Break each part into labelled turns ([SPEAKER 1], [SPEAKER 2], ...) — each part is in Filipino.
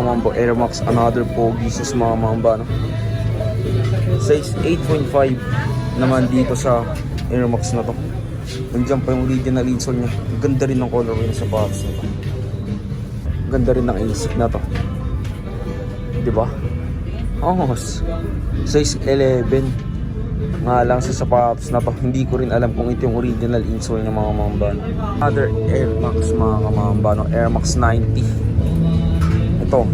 [SPEAKER 1] mambo, Air Max, another pogi sus mga mamba, no? Size 8.5 naman dito sa Air Max na to. Nandiyan pa yung original insole nya. Ganda rin ng colorway ng sapatos na to. Ganda rin ng isip na to, diba? Size 11 nga lang sa sapatos na to. Hindi ko rin alam kung ito yung original insole ng mga mamba. Other Air Max mga kamamba, no? Air Max 90. Ito,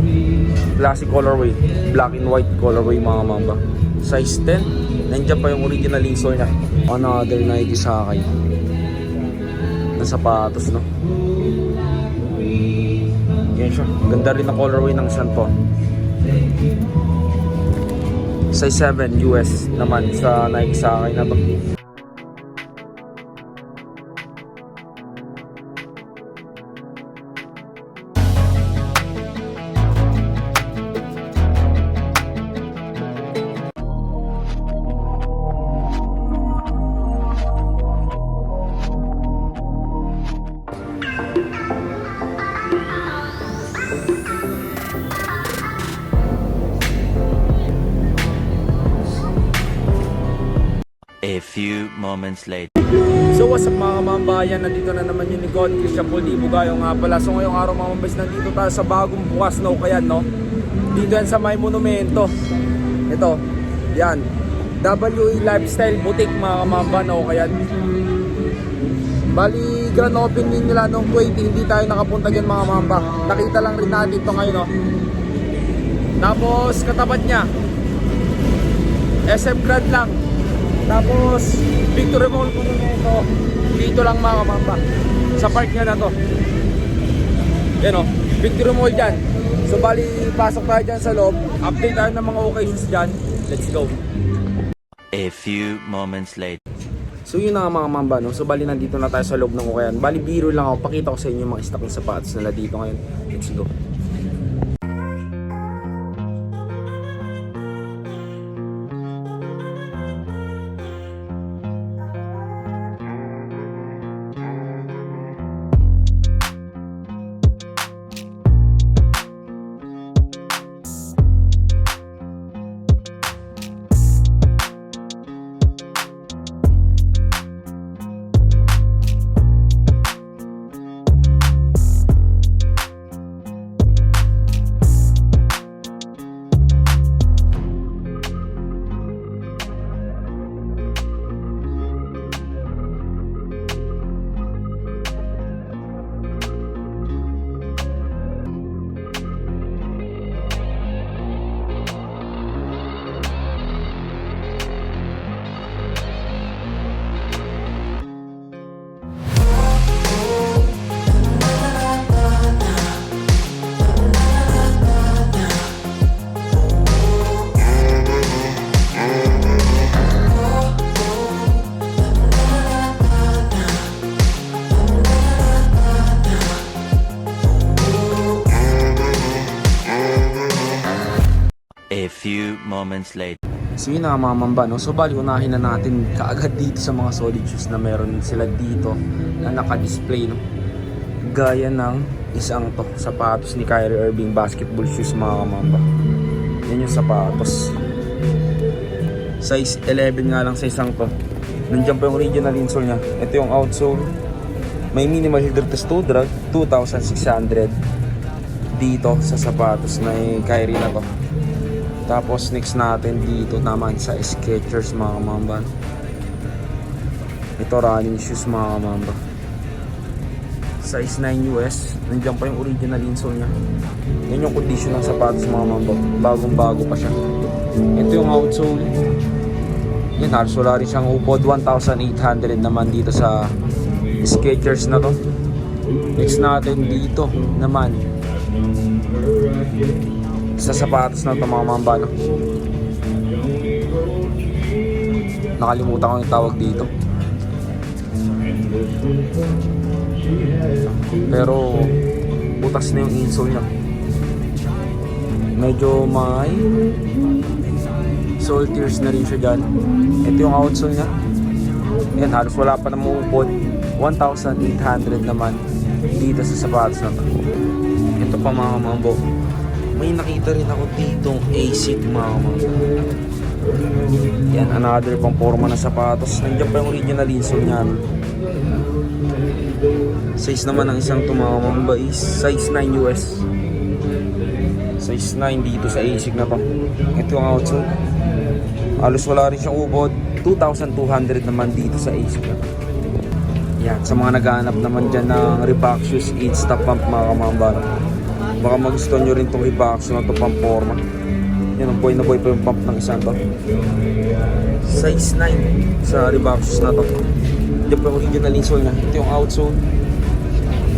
[SPEAKER 1] classic colorway, black and white colorway mga mamba. Size 10. Nandiyan pa yung original insole nya. Another Nike sa akin na sapatos, no? Yan siya. Ganda rin ang colorway ng Santon. Size 7 US naman sa Nike sa akin na to.
[SPEAKER 2] A few moments later.
[SPEAKER 1] So what's up mga kamambayan, nandito na naman yung Nicole Christian Puldi Bugayo nga pala. So ngayong araw mga kamambays, nandito tayo sa bagong bukas na Ukayan, no? Dito yan sa may monumento. Ito, yan, WE Lifestyle Boutique mga kamamba na Ukayan. Bali, grand opening nila noong 20, hindi tayo nakapunta dyan mga kamamba. Nakita lang rin natin ito ngayon, no? Tapos katapat nya SM Grand lang. Tapos Victory Mall Monumento dito lang mga kamamba, sa park niya na to. Yan o, Victory Mall dyan. So bali, pasok tayo dyan sa loob. Update tayo ng mga occasions dyan. Let's go.
[SPEAKER 2] A few moments later.
[SPEAKER 1] So yun na nga mga kamamba, no? So bali, nandito na tayo sa loob ng Ukayan. Bali, biro lang ako, pakita ko sa inyo yung mga stock ng sapatos nila dito ngayon. Let's go.
[SPEAKER 2] A few moments later.
[SPEAKER 1] So yun na mga mamba, no? So bali, unahin na natin kaagad dito sa mga solid shoes na meron sila dito na naka-display, no? Gaya ng isang to, sapatos ni Kyrie Irving basketball shoes mga mamba. Yan yung sapatos. Size 11 nga lang sa isang to. Nandiyan pa yung original insole nya. Ito yung outsole. May minimal heel test to drag 2,600 dito sa sapatos na Kyrie na to. Tapos next natin dito naman sa Skechers mga kamamba. Ito running shoes mga kamamba. Size 9 US. Nandiyan pa yung original insole nya. Yan yung condition ng sapatos mga kamamba. Bagong bago pa siya. Ito yung outsole. Yan, halos wala rin siyang upod. 1,800 naman dito sa Skechers na to. Next natin dito naman sa sapatos na ito mga mamba, no? Nakalimutan ko yung tawag dito, pero butas na yung insole nya. Medyo may sole tears na rin siya dyan. Ito yung outsole nya. Yan, halos wala pa namang upod. 1,800 naman dito sa sapatos na ito. Ito pa mga mambo, may nakita rin ako ditong ASIC mga kamamba. Yan, another pang forma na sapatos. Nandiyan pa yung original insole niyan. Size naman ng isang tumamamba is size 9 US. Size 9 dito sa ASIC na to. Ito yung outsole. Halos wala rin siyang ubod. 2,200 naman dito sa ASIC na to. Yan, sa mga naghahanap naman dyan ng Reebok shoes 8-stop pump mga kamamba. Baka magustuhan nyo rin itong Reebok shoes na to pump forma. Yan, ang boy na boy pa yung pump ng isang to. Size 9 sa Reebok shoes na to. Diyan pa yung original insole niya. Ito yung outsole.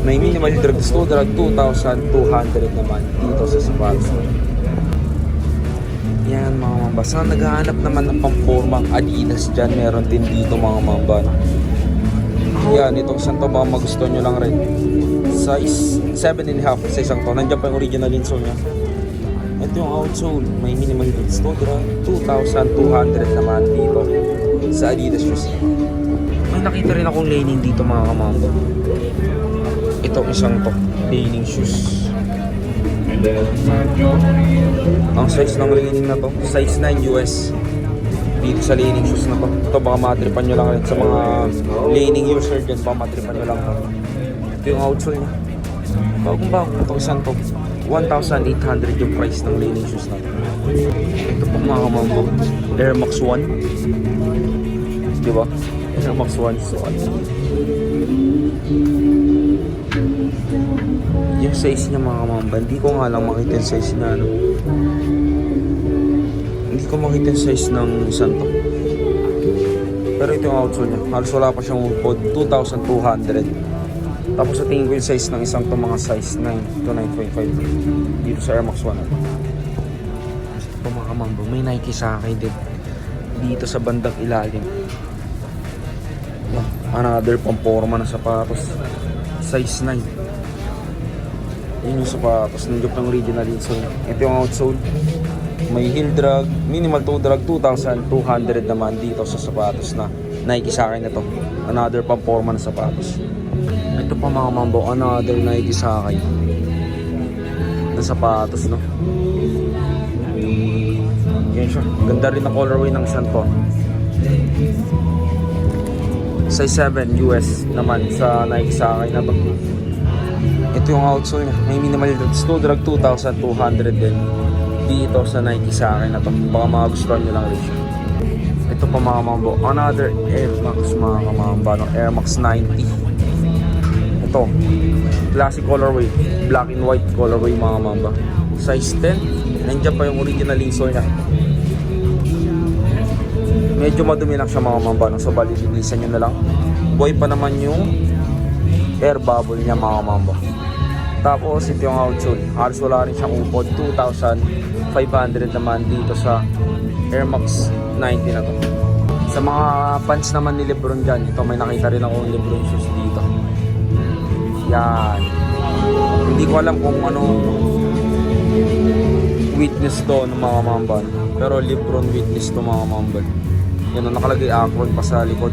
[SPEAKER 1] May minimal drag to drag 2,200 naman dito sa sapatos. Yan mga mamba. Sa naghahanap naman ng pampormang Adidas dyan, meron din dito mga mamba. Yan, itong isang to baka magustuhan nyo lang rin. Size 7.5 sa isang to. Nandiyan pa yung original insole niya. Ito yung outsole. May minimal drag to drag 2,200 naman dito sa Adidas shoes. May nakita rin akong laning dito mga kamamba. Itong isang to, laning shoes. Ang size ng laning na to, size 9 US. Dito sa laning shoes na to. Ito baka matripan nyo lang rin sa mga laning user dyan. Baka matripan nyo lang to. Ito yung outsole niya. Bagong bago. Itong isang to, 1,800 yung price ng laning shoes na to. Ito po mga kamambo, Air Max 1. Diba? Air Max 1. So, yung size niya mga kamamba, hindi ko nga lang makita yung size niya, ano. Hindi ko makita yung size ng isang to. Pero ito yung outsole niya, halos wala pa siyang upod, 2,200. Tapos sa tingin ko yung size ng isang to, mga size 9 to 9.5 dito sa Air Max 1. Ito mga kamamba, may Nike sa akin din dito sa bandang ilalim. Another pamporma na sapatos, size 9. Yun yung sapatos, nandiyo pa yung original insole. Ito yung outsole. May heel drag, minimal toe drag 2,200 naman dito sa sapatos na Nike sa akin na to. Another pamporma na sapatos. Ito pa mga mambo, another Nike sa akin na sapatos, no. Yan siya, ganda rin ang colorway ng isang to. Size 7 US naman sa Nike sa akin na to. Ito yung outsole niya. May minimal drag 2,200 din dito sa Nike sa akin na to. Baka magustuhan nyo lang rin siya. Ito pa mga mambo, another Air Max mga kamamba, no? Air Max 90. Ito, classic colorway, black and white colorway mga mamamba. Size 10. Nandiyan pa yung original insole niya. Medyo madumi lang siya mga mamamba, no? So balilisan nyo na lang. Boy pa naman yung air bubble niya mga mamamba. Tapos ito yung outsole, halos wala rin siyang upod, 2,500 naman dito sa Air Max 90 na to. Sa mga fans naman ni Lebron dyan, ito may nakita rin akong Lebron shoes dito. Yan. Hindi ko alam kung anong witness to ng mga mamban, pero Lebron witness to mga mamban. Yan, nakalagay Akron pa sa likod.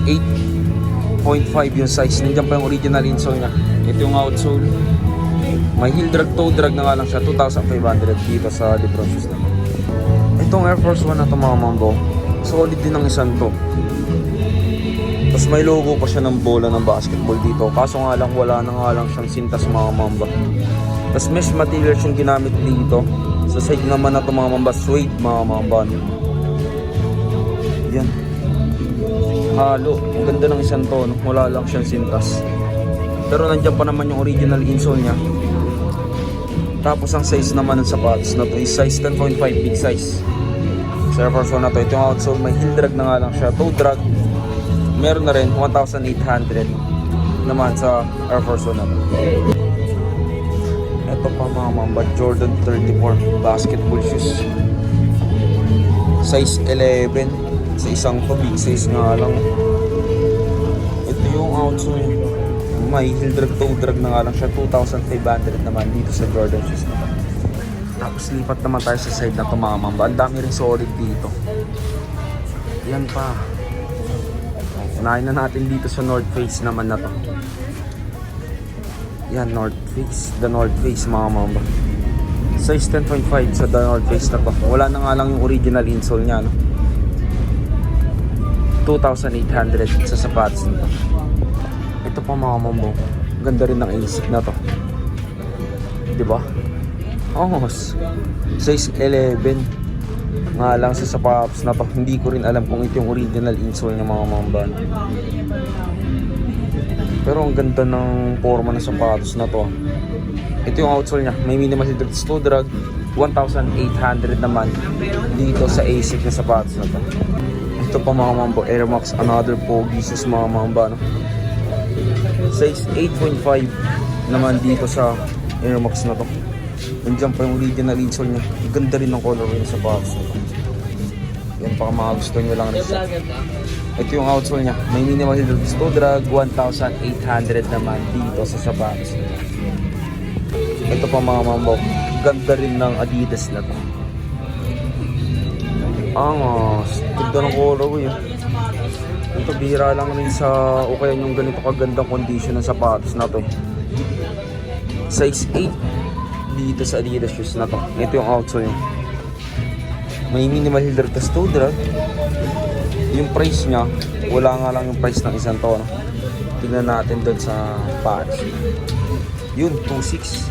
[SPEAKER 1] 8.5 yung size. Nandiyan pa yung original insole niya. Ito yung outsole. May heel drag, toe drag na nga lang siya. 2,500 dito sa Lebron shoes naman. Itong Air Force 1 na ito mga mambo, solid din ang isang to. Tapos may logo pa siya ng bola ng basketball dito. Kaso nga lang wala na nga lang siyang sintas mga mamba. Tapos mesh materials yung ginamit dito. Sa side naman na ito mga mamba, suede mga mamba. Yan. Halo. Ang ganda ng isang to. No? Wala lang siyang sintas. Pero nandiyan pa naman yung original insole niya. Tapos ang size naman ng sapatos na to is size 10.5, big size. Sa Air Force 1 na to, ito yung outsole, may heel drag na nga lang siya. Toe drag, meron na rin 1,800 naman sa Air Force 1 na to. Ito pa mga mamba, Jordan 34 basketball shoes. Size 11 sa isang to, big size nga lang. Ito yung outsole, may heel drag, toe drag na nga lang siya, 2,500 naman dito sa Jordan shoes na to. Tapos lipat naman tayo sa side na ito mga mamba. Ang dami rin solid dito. Yan pa. Unahin na natin dito sa North Face naman na to. Yan, North Face. The North Face mga mamba. Size 10.5 sa The North Face na to. Wala na nga lang yung original insole nya, no? 2,800 sa sapatos nito. Ito pa mga mambo. Ganda rin ng ASIC na to. Diba? Size 11 nga lang sa sapatos na to. Hindi ko rin alam kung ito yung original insole ng mga mamba. Pero ang ganda ng forma ng sapatos na to. Ito yung outsole nya. May minimal toe drag. 1,800 naman dito sa ASIC na sapatos na to. Ito pa mga mambo, Air Max, another pogi shoes mga mamba, no? Size 8.5 naman dito sa Air Max na to. Nandiyan pa yung original insole nya. Ganda rin ng colorway ng sapatos na to. Yan, baka mga gusto nyo lang rin siya. Ito yung outsole nya. May minimal toe drag, 1,800 naman dito sa sapatos. Ito pa mga mambo, ganda rin ng Adidas na to. Ganda ng colorway. Ito bihira lang rin sa o kaya yung ganito kagandang condition ng sapatos na to. Size 8 dito sa Adidas shoes na to. Ito yung outsole nya. May minimal toe drag. Yung price nya, wala nga lang yung price ng isang to, no? Tingnan natin doon sa patch. Yun, 2.6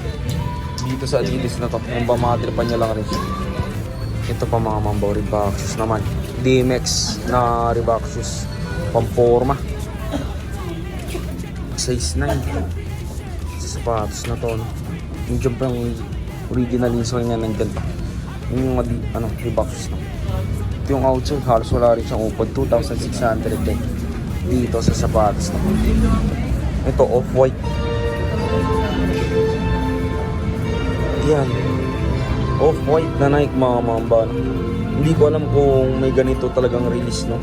[SPEAKER 1] dito sa Adidas na to. Yung bamatripan nya lang rin siya. Ito pa mga mambaw, Reebok shoes naman. DMX na Reebok shoes. Pamporma. Size 9 sa sapatos na to, no? Yung jump yung original insole nya nandyan pa. Yung Reebok shoes na. Ito yung outsole, halos wala rin siyang upod. 2,600 din dito sa sapatos na to. Ito off-white. Yan, off-white na Nike mga mamba, no? Hindi ko alam kung may ganito talagang release, no?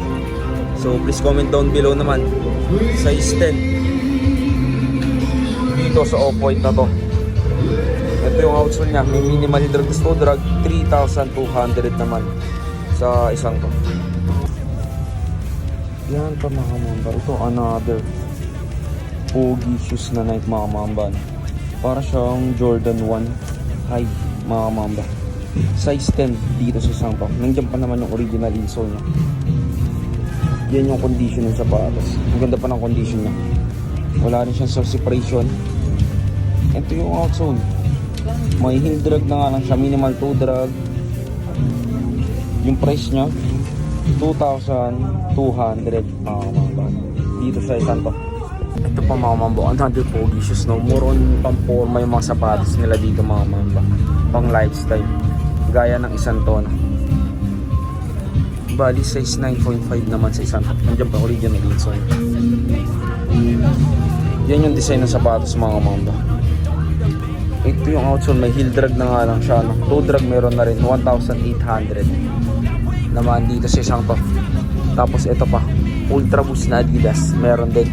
[SPEAKER 1] So please comment down below naman. Size 10 dito sa off-white na to. Ito yung outsole nya. May minimal toe drag, 3,200 naman sa isang to. Yan pa mga mamba. Ito another pogi shoes na Nike mga mamba, no? Para siyang Jordan 1 high mga mamba. Size 10 dito sa isang to. Nandiyan pa naman yung original insole nya. Yan yung condition ng sapatos. Ang ganda pa ng condition nya. Wala rin siyang source separation. Ito yung outsole. May heel drag na nga lang siya. Minimal toe drag. Yung price nya 2,200 mga mamba. Dito sa isang to. Ito pa mga mambo, another pogi shoes, no? More on pamporma yung mga sapatos nila dito mga mamba. Pang lifestyle. Gaya ng isang to, no? Bali size 9.5 naman sa isang to. Nandiyan pa original insole. Yan yung design ng sapatos mga mamba. Ito yung outsole, may heel drag na nga lang siya, no? Toe drag meron na rin, 1,800 naman dito sa isang to. Tapos ito pa, Ultra Boost na Adidas, meron din.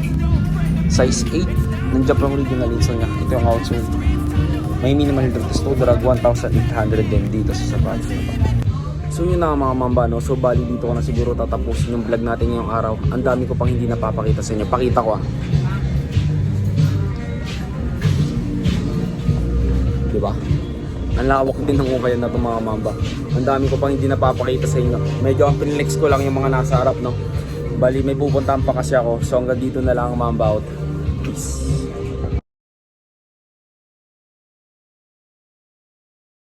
[SPEAKER 1] Size 8, nandiyan pa yung original insole nya. Ito yung outsole. May minimal toe drag, 1,800 din dito sa sapatos na to. So yun na mga mamba, no? So bali dito ko na siguro tatapusin yung vlog natin ngayong araw. Ang dami ko pang hindi napapakita sa inyo. Pakita ko Diba? Ang lawak din ng ukay na itong mga mamba. Ang dami ko pang hindi napapakita sa inyo. Medyo ang pinlex ko lang yung mga nasa harap, no? Bali may pupuntahan pa kasi ako. So hanggang dito na lang ang mamba out.